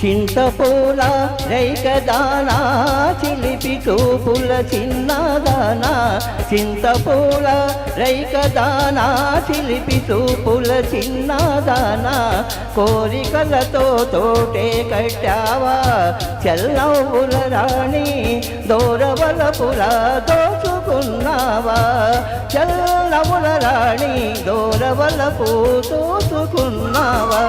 చింతపూల రైకదానా చిలిపి చూపుల చిన్నదానా చింతపూల రైకదానా చిలిపి చూపుల చిన్నదానా కోరికలతో తోటే కట్టావా చల్లవుల రాణి దూరవలపుల దోచుకున్నావా చల్లవుల రాణి దూరవలపు దోచుకున్నావా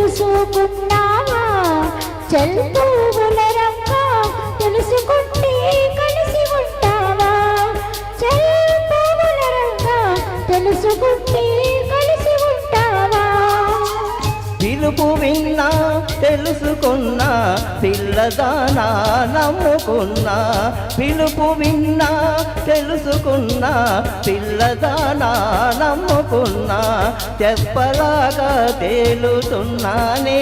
తెలుసుకున్నావా చల్పువుల రంగ తెలుసుకుంటే కలిసి ఉంటావా చల్పువుల రంగ తెలుసుకుంటే కలిసి ఉంటావా పిలుపు విన్నా తెలుసుకున్నా పిల్లదానా నమ్ముకున్నా పిలుపు విన్నా తెలుసుకున్నా పిల్లదానా నమ్ముకున్నా చెప్పలాగా తేలుతున్నానే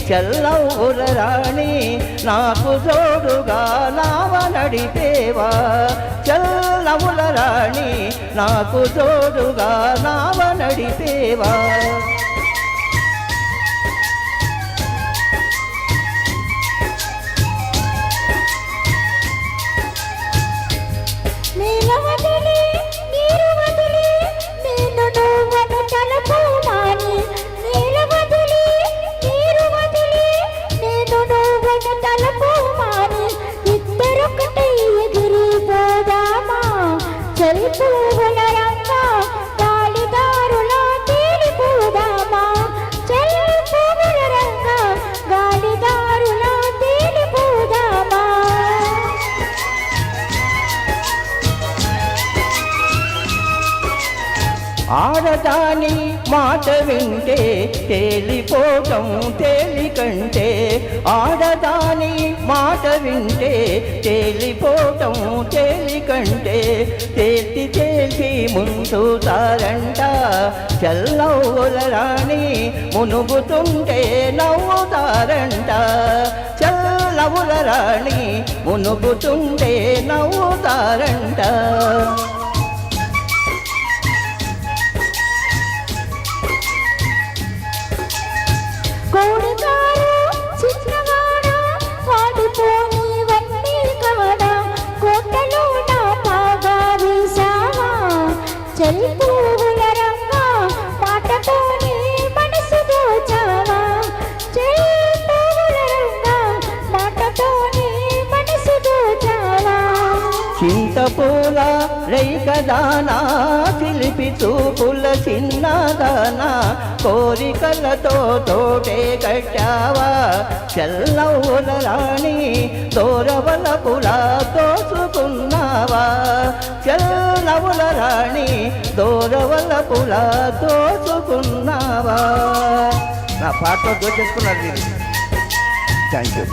చల్లవుల రాణి నాకు జోడుగా నావ నడిపేవా చల్లవుల రాణి నాకు జోడుగా నావ నడిపేవా చల్పువుల రంగ గాలిదారులా తేలిపోదామా చల్పువుల రంగ గాలిదారులా తేలిపోదామా ఆడదాని మాట వింటే తేలిపోవటం తేలికంటే ఆడదాని మాట వింటే తేలిపోవటం తేలికంటే తేల్చి తేల్చి ముందుతారంట చల్లవుల రాణి మునుగుతుంటే నవ్వుతారంట చల్లవుల రాణి మునుగుతుంటే నవ్వుతారంట కోడిగారు చిన్నవాడ వాడిపోని వన్నీ కాడ కోటలోన బాగా వేసావా చల్పువుల రంగ మాటతోనే మనసు దోచావా చల్పువుల రంగ మాటతోనే మనసు దోచావా చింతపూల రైకదానా చిలిపి చూపుల చిన్నదానా కోరికలతో తోటే కట్టావా చల్లవుల రాణి దూరవలపుల దోచుకున్నావా చల్లవుల రాణి దూరవలపుల దోచుకున్నావా నా పాటలో దోచేసుకున్నారు మీరు థ్యాంక్ యూ